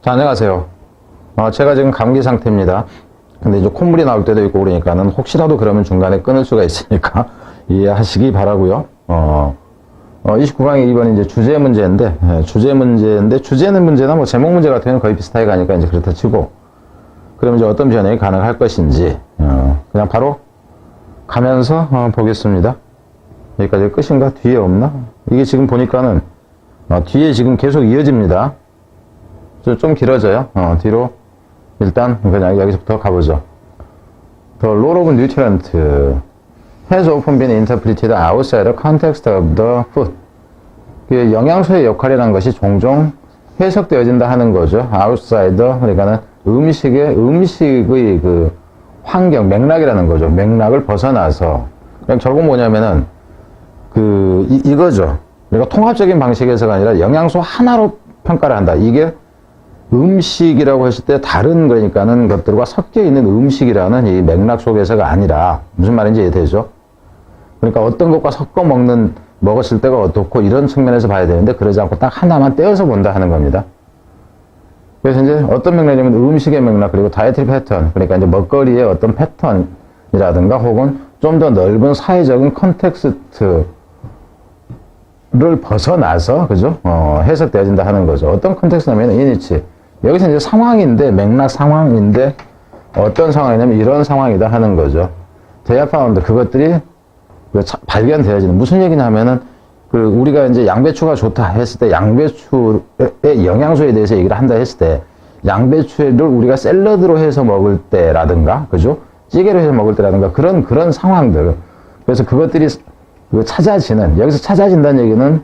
자, 안녕하세요. 제가 지금 감기 상태입니다. 근데 이제 콧물이 나올 때도 있고 그러니까는 혹시라도 그러면 중간에 끊을 수가 있으니까 이해하시기 바라고요. 29강의 2번이 이제 주제 문제인데, 주제는 문제나 뭐 제목 문제 같은 경우는 거의 비슷하게 가니까 이제 그렇다 치고, 그러면 이제 어떤 변형이 가능할 것인지, 그냥 바로 가면서 보겠습니다. 여기까지 끝인가? 뒤에 없나? 이게 지금 보니까는, 뒤에 지금 계속 이어집니다. 좀 길어져요. 뒤로 일단 그냥 여기서부터 가보죠. The role of nutrient has often been interpreted outside the context of the food. 그 영양소의 역할이라는 것이 종종 해석되어진다 하는 거죠. outside, 그러니까는 음식의 그 환경, 맥락이라는 거죠. 맥락을 벗어나서. 그냥 결국 뭐냐면은 이거죠. 그러니까 통합적인 방식에서가 아니라 영양소 하나로 평가를 한다. 이게 음식이라고 했을 때 다른 그러니까는 것들과 섞여 있는 음식이라는 이 맥락 속에서가 아니라 무슨 말인지 이해되죠? 그러니까 어떤 것과 섞어 먹었을 때가 어떻고 이런 측면에서 봐야 되는데 그러지 않고 딱 하나만 떼어서 본다 하는 겁니다. 그래서 이제 어떤 맥락이냐면 음식의 맥락 그리고 다이어트리 패턴 그러니까 이제 먹거리의 어떤 패턴이라든가 혹은 좀 더 넓은 사회적인 컨텍스트를 벗어나서 그죠? 해석되어진다 하는 거죠. 어떤 컨텍스트냐면 이니치 여기서 이제 상황인데 맥락 상황인데 어떤 상황이냐면 이런 상황이다 하는 거죠. 대야파운드 그것들이 발견되어지는 무슨 얘기냐면은 우리가 이제 양배추가 좋다 했을 때 양배추의 영양소에 대해서 얘기를 한다 했을 때 양배추를 우리가 샐러드로 해서 먹을 때라든가 그죠? 찌개로 해서 먹을 때라든가 그런 상황들 그래서 그것들이 찾아지는 여기서 찾아진다는 얘기는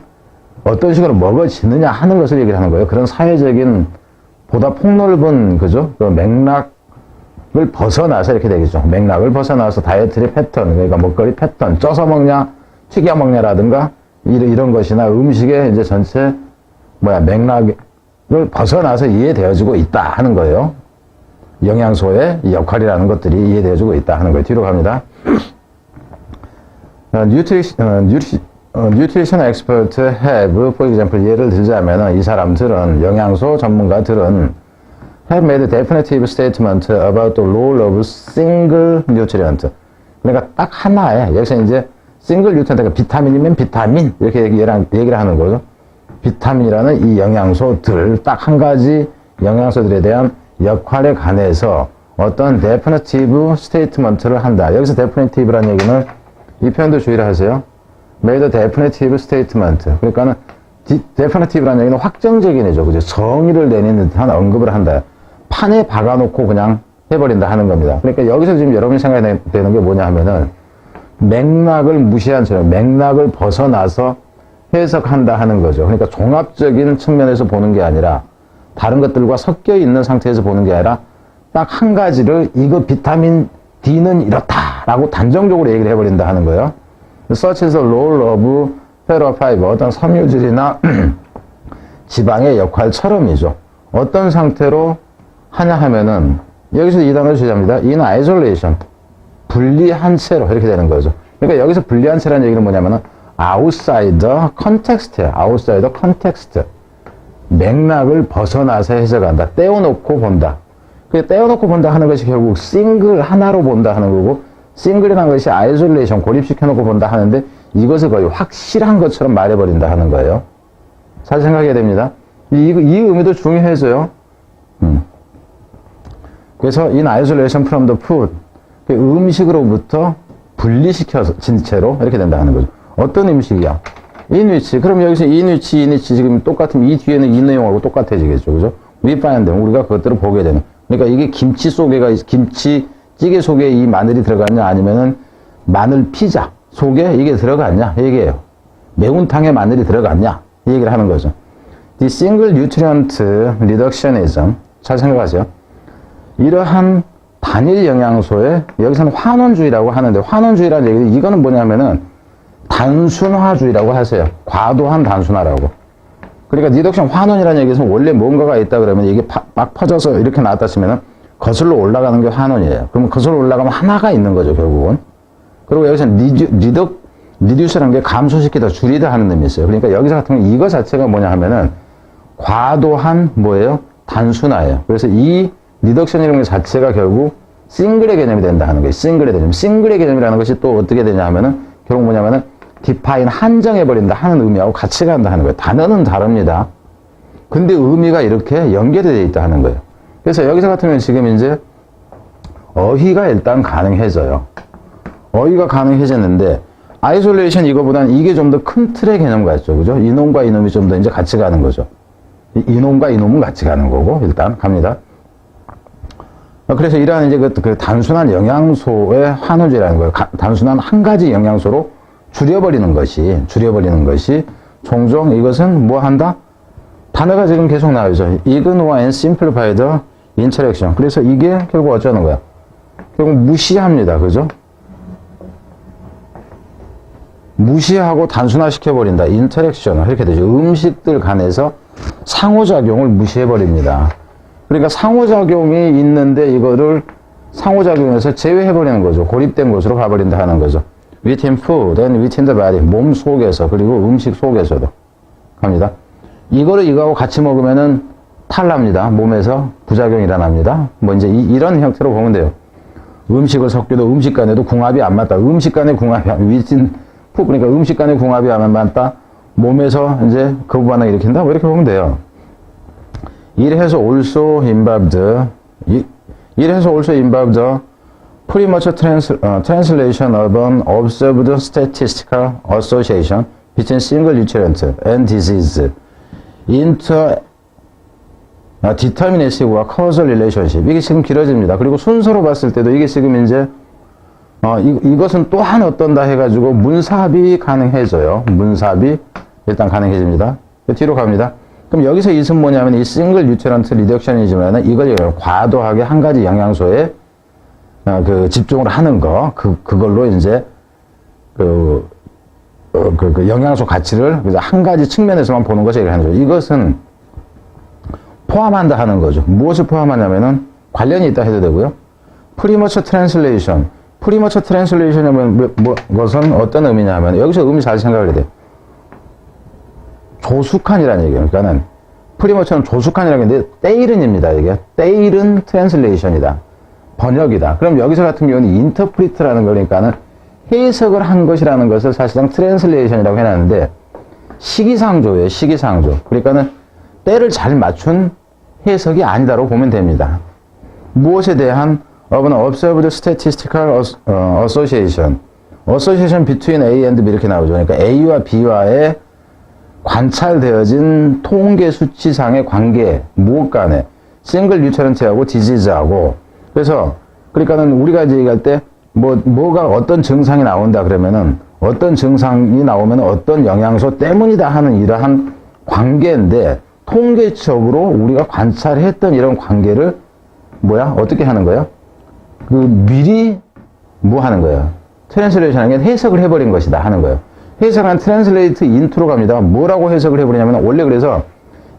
어떤 식으로 먹어지느냐 하는 것을 얘기를 하는 거예요. 그런 사회적인 보다 폭넓은 그죠? 그 맥락을 벗어나서 이렇게 되겠죠. 맥락을 벗어나서 다이어트리 패턴 그러니까 먹거리 패턴 쪄서 먹냐 튀겨 먹냐라든가 이런 것이나 음식의 이제 전체 맥락을 벗어나서 이해되어지고 있다 하는 거예요. 영양소의 역할이라는 것들이 이해되어지고 있다 하는 거예요. 뒤로 갑니다. nutrition expert have, for example, 예를 들자면 이 사람들은 영양소 전문가들은 have made a definitive statement about the role of single nutrient. 그러니까 딱 하나에 여기서 이제 single nutrient, 그러니까 비타민이면 비타민 이렇게 얘기를 하는 거죠. 비타민이라는 이 영양소들 딱 한 가지 영양소들에 대한 역할에 관해서 어떤 definitive statement를 한다. 여기서 definitive라는 얘기는 이 표현도 주의를 하세요. made a definitive statement. 그러니까는 definitive라는 얘기는 확정적인 애죠. 그죠? 정의를 내리는 듯한 언급을 한다. 판에 박아놓고 그냥 해버린다 하는 겁니다. 그러니까 여기서 지금 여러분이 생각해야 되는 게 뭐냐 하면은 맥락을 무시한 채로 맥락을 벗어나서 해석한다 하는 거죠. 그러니까 종합적인 측면에서 보는 게 아니라 다른 것들과 섞여 있는 상태에서 보는 게 아니라 딱 한 가지를 이거 비타민 D는 이렇다라고 단정적으로 얘기를 해버린다 하는 거예요. Such is the role of ferro fiber. 어떤 섬유질이나 지방의 역할처럼이죠. 어떤 상태로 하냐 하면은 여기서 이 단어를 주자입니다. in isolation. 분리한 채로 이렇게 되는 거죠. 그러니까 여기서 분리한 채라는 얘기는 뭐냐면은 outside the context야. outside the context. 맥락을 벗어나서 해석한다. 떼어놓고 본다. 그 떼어놓고 본다 하는 것이 결국 싱글 하나로 본다 하는 거고 싱글이라는 것이 아이솔레이션 고립시켜놓고 본다 하는데 이것을 거의 확실한 것처럼 말해버린다 하는 거예요. 잘 생각해야 됩니다. 이 의미도 중요해져요. 그래서 in isolation from the food 그 음식으로부터 분리시켜진 채로 이렇게 된다 하는 거죠. 어떤 음식이야? in which 그럼 여기서 in which 지금 똑같으면 이 뒤에는 이 내용하고 똑같아지겠죠. 그죠? we find 우리가 그것들을 보게 되는 그러니까 이게 김치찌개 속에 이 마늘이 들어갔냐 아니면은 마늘 피자 속에 이게 들어갔냐 이 얘기예요. 매운탕에 마늘이 들어갔냐 이 얘기를 하는 거죠. The single nutrient reductionism 잘 생각하세요. 이러한 단일 영양소에 여기서는 환원주의라고 하는데 환원주의라는 얘기는 이거는 뭐냐면은 단순화주의라고 하세요. 과도한 단순화라고. 그러니까 리덕션 환원이라는 얘기에서 원래 뭔가가 있다 그러면 이게 막 퍼져서 이렇게 나왔다 치면은 거슬러 올라가는 게 환원이에요. 그러면 거슬러 올라가면 하나가 있는 거죠, 결국은. 그리고 여기서는 리듀스라는 게 감소시키다, 줄이다 하는 의미 있어요. 그러니까 여기서 같은 경우 이거 자체가 뭐냐 하면은 과도한 뭐예요? 단순화예요. 그래서 이 리덕션이라는 것 자체가 결국 싱글의 개념이 된다 하는 거예요. 싱글의 개념. 싱글의 개념이라는 것이 또 어떻게 되냐 하면은 결국 뭐냐면은 디파인 한정해버린다 하는 의미하고 같이 간다 하는 거예요. 단어는 다릅니다. 근데 의미가 이렇게 연결이 되어 있다 하는 거예요. 그래서 여기서 같은 경우는 지금 이제 어휘가 일단 가능해져요. 어휘가 가능해졌는데 아이솔레이션 이거보다는 이게 좀 더 큰 틀의 개념 같죠. 그죠? 이놈과 이놈이 좀 더 이제 같이 가는 거죠. 이놈과 이놈은 같이 가는 거고 일단 갑니다. 그래서 이러한 이제 그 단순한 영양소의 환원제라는 거예요. 단순한 한 가지 영양소로 줄여버리는 것이 종종 이것은 뭐 한다? 단어가 지금 계속 나오죠. ignore and simplify the interaction. 그래서 이게 결국 어쩌는 거야? 결국 무시합니다. 그죠? 무시하고 단순화시켜버린다. 인터랙션을 이렇게 되죠. 음식들 간에서 상호작용을 무시해버립니다. 그러니까 상호작용이 있는데 이거를 상호작용에서 제외해버리는 거죠. 고립된 곳으로 가버린다 하는 거죠. within food and within the body. 몸 속에서 그리고 음식 속에서도 갑니다. 이거를 이거하고 같이 먹으면은 탈납니다. 몸에서 부작용이 일어납니다. 뭐 이제 이런 형태로 보면 돼요. 음식을 섞여도 음식 간에도 궁합이 안 맞다. 음식 간의 궁합이 within food 그러니까 음식 간의 궁합이 안 맞다. 몸에서 이제 거부 반응을 일으킨다. 뭐 이렇게 보면 돼요. It has also involved premature translation of an observed statistical association between single nutrient and disease into determinacy와 causal relationship. 이게 지금 길어집니다. 그리고 순서로 봤을 때도 이게 지금 이제 이것은 또한 어떤다 해가지고 문삽이 가능해져요. 문삽이 일단 가능해집니다. 뒤로 갑니다. 그럼 여기서 이것은 뭐냐면 이 싱글 뉴트런트 리덕션이지만 이걸 과도하게 한 가지 영양소에 그 집중을 하는 거 그걸로 이제 그 영양소 가치를 한 가지 측면에서만 보는 것이 이렇게 하는 거죠. 이것은 포함한다 하는 거죠. 무엇을 포함하냐면은 관련이 있다 해도 되고요. 프리머처 트랜슬레이션. 프리머처 트랜슬레이션이면 것은 어떤 의미냐 하면 여기서 의미 잘 생각을 해야 돼요. 조숙한이라는 얘기예요. 그러니까는 프리머처는 조숙한이라는 게 때이른입니다. 이게 때이른 트랜슬레이션이다. 번역이다. 그럼 여기서 같은 경우는 인터프리트라는 거니까는 해석을 한 것이라는 것을 사실상 트랜슬레이션이라고 해놨는데 시기상조예요. 시기상조. 그러니까는 때를 잘 맞춘 해석이 아니다라고 보면 됩니다. 무엇에 대한 of an observed statistical association between A and B 이렇게 나오죠. 그러니까 A와 B와의 관찰되어진 통계 수치상의 관계, 무엇 간에 싱글 뉴트런트하고 디지즈하고 그래서 그러니까는 우리가 이제 얘기할 때 뭐가 어떤 증상이 나온다 그러면은 어떤 증상이 나오면 어떤 영양소 때문이다 하는 이러한 관계인데 통계적으로 우리가 관찰했던 이런 관계를 어떻게 하는 거예요? 미리 뭐 하는 거예요? 트랜슬레이션 하는 게 해석을 해버린 것이다 하는 거예요. 해석한 트랜슬레이트 인트로 갑니다. 뭐라고 해석을 해버리냐면 원래 그래서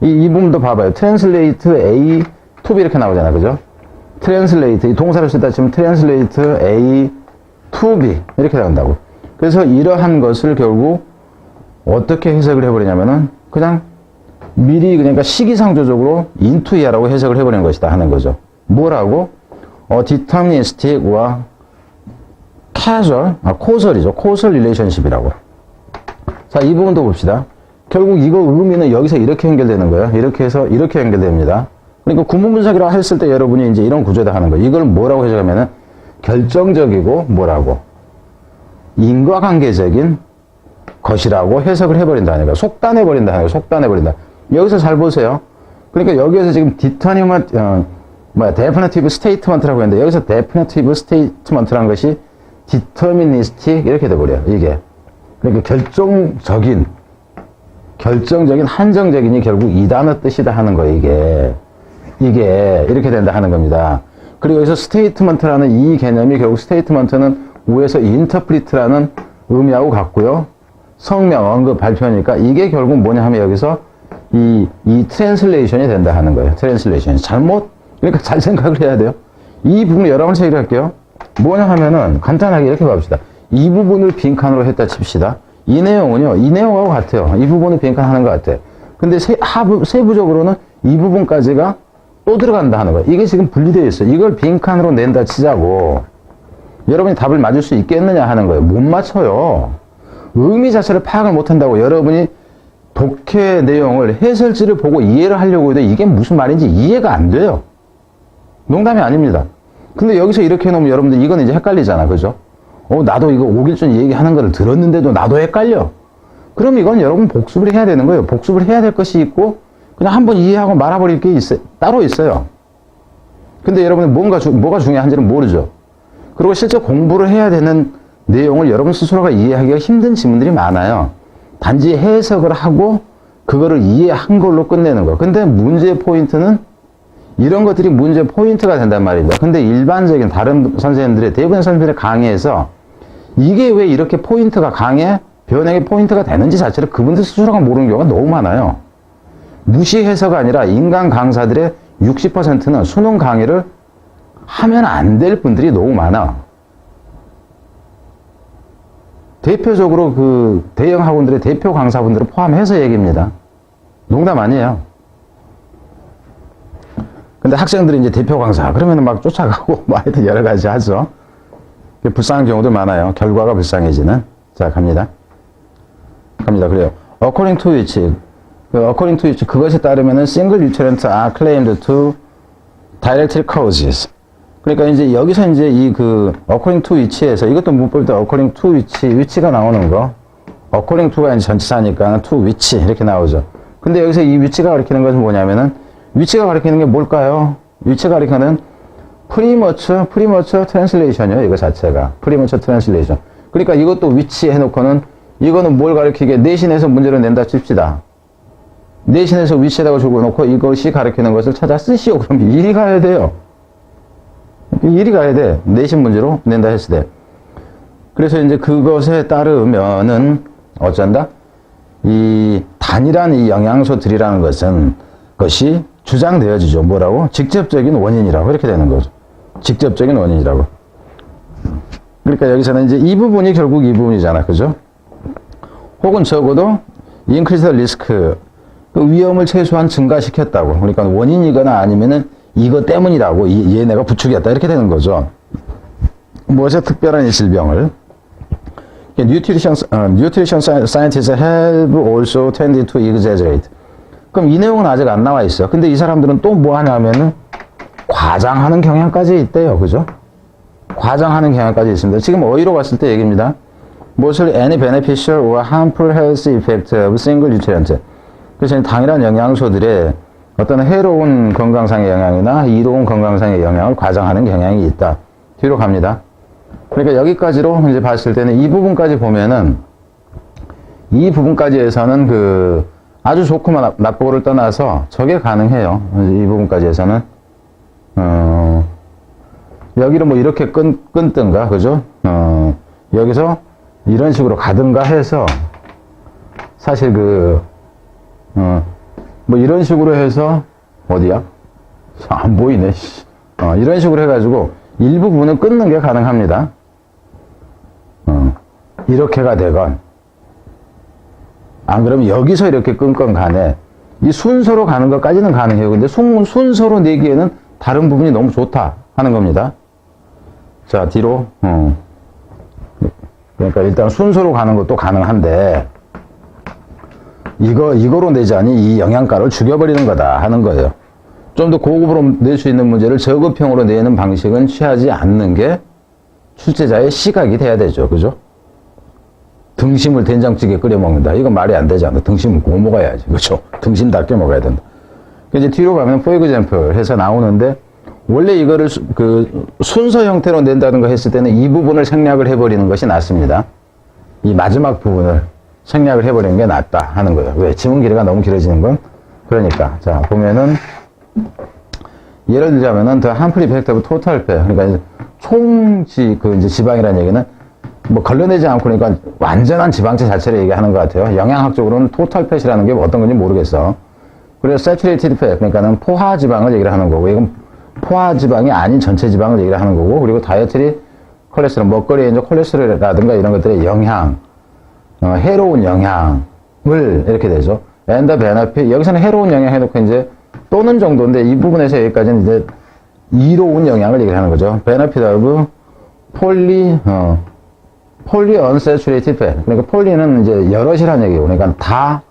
이 부분도 봐봐요. 트랜슬레이트 A, to B 이렇게 나오잖아. 그죠? 트랜슬레이트, 이 동사를 쓰다 치면 트랜슬레이트 A, to B 이렇게 나온다고. 그래서 이러한 것을 결국 어떻게 해석을 해버리냐면은 그냥 미리 그러니까 시기상조적으로 into야라고 해석을 해버리는 것이다 하는 거죠. 뭐라고? deterministic와 causal이죠. causal relationship이라고. 자, 이 부분도 봅시다. 결국 이거 의미는 여기서 이렇게 연결되는 거예요. 이렇게 해서 이렇게 연결됩니다. 그러니까 구문분석이라고 했을 때 여러분이 이제 이런 구조다 하는 거예요. 이걸 뭐라고 해석하면은 결정적이고 뭐라고? 인과관계적인 것이라고 해석을 해버린다는 거예요. 속단해버린다는 거예요. 속단해버린다. 여기서 잘 보세요. 그러니까 여기에서 지금 definitive statement라고 했는데 여기서 definitive statement라는 것이 deterministic 이렇게 돼버려요. 이게. 그러니까 결정적인, 한정적인이 결국 이 단어 뜻이다 하는 거예요. 이게 이렇게 된다 하는 겁니다. 그리고 여기서 statement라는 이 개념이 결국 statement는 위에서 interpret라는 의미하고 같고요. 성명, 언급, 발표니까 이게 결국 뭐냐 하면 여기서 이 트랜슬레이션이 된다 하는 거예요. 트랜슬레이션이. 그러니까 잘 생각을 해야 돼요. 이 부분을 여러분 얘기를 할게요. 뭐냐 하면은 간단하게 이렇게 봅시다. 이 부분을 빈칸으로 했다 칩시다. 이 내용은요, 이 내용하고 같아요. 이 부분을 빈칸하는 것 같아요. 근데 세부적으로는 이 부분까지가 또 들어간다 하는 거야. 이게 지금 분리되어 있어. 이걸 빈칸으로 낸다 치자고 여러분이 답을 맞을 수 있겠느냐 하는 거예요. 못 맞춰요. 의미 자체를 파악을 못한다고 여러분이 독해 내용을 해설지를 보고 이해를 하려고 해도 이게 무슨 말인지 이해가 안 돼요. 농담이 아닙니다. 근데 여기서 이렇게 해놓으면 여러분들 이건 이제 헷갈리잖아. 그죠? 나도 이거 5일 전 얘기하는 거를 들었는데도 나도 헷갈려. 그럼 이건 여러분 복습을 해야 되는 거예요. 복습을 해야 될 것이 있고 그냥 한번 이해하고 말아버릴 게 따로 있어요. 근데 여러분이 뭐가 중요한지는 모르죠. 그리고 실제 공부를 해야 되는 내용을 여러분 스스로가 이해하기가 힘든 질문들이 많아요. 단지 해석을 하고 그거를 이해한 걸로 끝내는 거. 근데 문제의 포인트는 이런 것들이 문제 포인트가 된단 말입니다. 근데 일반적인 다른 선생님들의 대부분 선생님들의 강의에서 이게 왜 이렇게 포인트가 강해? 변형의 포인트가 되는지 자체를 그분들 스스로가 모르는 경우가 너무 많아요. 무시해서가 아니라 인간 강사들의 60%는 수능 강의를 하면 안 될 분들이 너무 많아. 대표적으로 그 대형 학원들의 대표 강사분들을 포함해서 얘기입니다. 농담 아니에요. 근데 학생들이 이제 대표 강사 그러면 막 쫓아가고 뭐 하여튼 여러 가지 하죠. 불쌍한 경우도 많아요. 결과가 불쌍해지는. 자, 갑니다. 그래요. According to which 그것에 따르면은 single nutrients are claimed to directly causes. 그러니까 이제 여기서 이제 이 그 according to which에서 이것도 문법일 때 according to which가 나오는 거. according to가 이제 전치사니까 to which 이렇게 나오죠. 근데 여기서 이 which가 가리키는 것은 뭐냐면은 which가 가리키는 게 뭘까요? which가 가리키는 premature translation이에요. 이거 자체가 premature translation. 그러니까 이것도 which 해놓고는 이거는 뭘 가리키게 내신에서 문제를 낸다 칩시다. 내신에서 which에다가 적어놓고 이것이 가리키는 것을 찾아 쓰시오. 그럼 이리 가야 돼요. 이리 가야 돼. 내신 문제로 낸다 했을 때. 그래서 이제 그것에 따르면은 어쩐다? 이 단일한 이 영양소들이라는 것이 주장되어지죠. 뭐라고? 직접적인 원인이라고 이렇게 되는 거죠. 직접적인 원인이라고. 그러니까 여기서는 이제 이 부분이 결국 이 부분이잖아. 그죠? 혹은 적어도 increase the risk, 그 위험을 최소한 증가시켰다고. 그러니까 원인이거나 아니면은 이거 때문이라고 얘네가 부추겼다 이렇게 되는 거죠. 무엇의 특별한 이 질병을. Nutrition scientists have also tended to exaggerate. 그럼 이 내용은 아직 안 나와 있어. 근데 이 사람들은 또 뭐 하냐면은 과장하는 경향까지 있대요. 그죠? 과장하는 경향까지 있습니다. 지금 어휘로 봤을 때 얘기입니다. 무엇을 any beneficial or harmful health effect of single nutrient. 그래서 당일한 영양소들의 어떤 해로운 건강상의 영향이나 이로운 건강상의 영향을 과장하는 경향이 있다. 뒤로 갑니다. 그러니까 여기까지로 이제 봤을 때는 이 부분까지 보면은 이 부분까지에서는 그 아주 좋고 나쁘고를 떠나서 저게 가능해요. 이 부분까지에서는 여기를 뭐 이렇게 끊든가 그죠? 여기서 이런 식으로 가든가 해서 사실 뭐 이런 식으로 해서 어디야? 안 보이네. 이런 식으로 해가지고 일부분은 끊는 게 가능합니다. 이렇게가 되건 안 그러면 여기서 이렇게 끊건 간에 이 순서로 가는 것까지는 가능해요. 근데 순서로 내기에는 다른 부분이 너무 좋다 하는 겁니다. 자, 뒤로 그러니까 일단 순서로 가는 것도 가능한데 이거로 내자니 이 영양가를 죽여버리는 거다 하는 거예요. 좀 더 고급으로 낼 수 있는 문제를 저급형으로 내는 방식은 취하지 않는 게 출제자의 시각이 돼야 되죠. 그죠? 등심을 된장찌개 끓여 먹는다. 이건 말이 안 되잖아. 등심은 구워 먹어야지. 그죠? 등심답게 먹어야 된다. 이제 뒤로 가면 for example 해서 나오는데 원래 이거를 그 순서 형태로 낸다는 거 했을 때는 이 부분을 생략을 해버리는 것이 낫습니다. 이 마지막 부분을 생략을 해버리는 게 낫다 하는 거예요. 왜? 지문 길이가 너무 길어지는 건 그러니까. 자, 보면은 예를 들자면은 the harmful effect of total fat. 그러니까 이제 지방이라는 얘기는 뭐 걸러내지 않고 그러니까 완전한 지방체 자체를 얘기하는 것 같아요. 영양학적으로는 total fat이라는 게 어떤 건지 모르겠어. 그래서 saturated fat 그러니까는 포화 지방을 얘기를 하는 거고 이건 포화 지방이 아닌 전체 지방을 얘기를 하는 거고 그리고 다이어트리 콜레스테롤 먹거리에 이제 콜레스테롤이라든가 이런 것들의 영향 해로운 영향을 이렇게 되죠. and the benefit 여기서는 해로운 영향 해놓고 이제 또는 정도인데 이 부분에서 여기까지는 이제 이로운 영향을 얘기하는 거죠. benefit of poly unsaturated fat. 그러니까 폴리는 이제 여럿이라는 얘기예요. 그러니까 다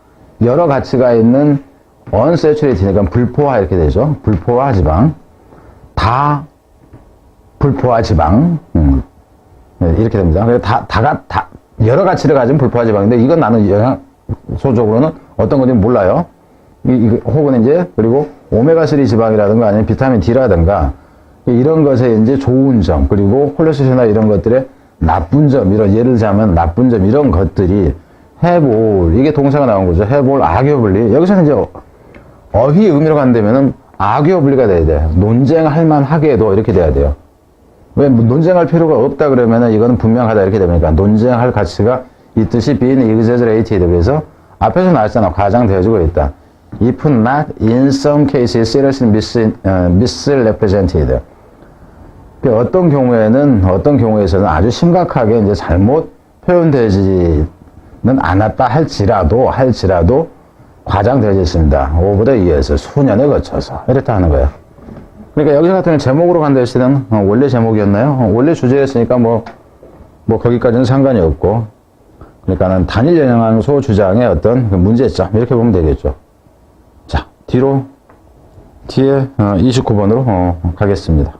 여러 가치가 있는 unsaturated, 그러니까 불포화 이렇게 되죠. 불포화 지방. 다 불포화 지방. 네, 이렇게 됩니다. 다 여러 가치를 가진 불포화 지방인데 이건 나는 영양소적으로는 어떤 건지 몰라요. 혹은 이제 그리고 오메가3 지방이라든가 아니면 비타민 D라든가 이런 것에 이제 좋은 점, 그리고 콜레스테롤이나 이런 것들의 나쁜 점, 이런 예를 들자면 나쁜 점 이런 것들이 have all, 이게 동사가 나온 거죠. have all arguably. 여기서는 이제 어휘 의미로 간다면은 arguably가 돼야 돼요. 논쟁할 만하게도 이렇게 돼야 돼요. 왜 논쟁할 필요가 없다 그러면은 이거는 분명하다 이렇게 되니까 논쟁할 가치가 있듯이 being exaggerated. 그래서 앞에서 나왔잖아. 과장되어지고 있다. If not in some cases seriously misrepresented. 어떤 경우에서는 아주 심각하게 이제 잘못 표현되지는 않았다 할지라도 과장되어져 있습니다. over the years, 수년에 거쳐서 이렇다 하는 거예요. 그러니까 여기서 같은 제목으로 간다 했을 때는 원래 제목이었나요? 원래 주제였으니까 뭐 거기까지는 상관이 없고, 그러니까는 단일 영양소 주장의 어떤 그 문제점 이렇게 보면 되겠죠. 자, 뒤에 29번으로 가겠습니다.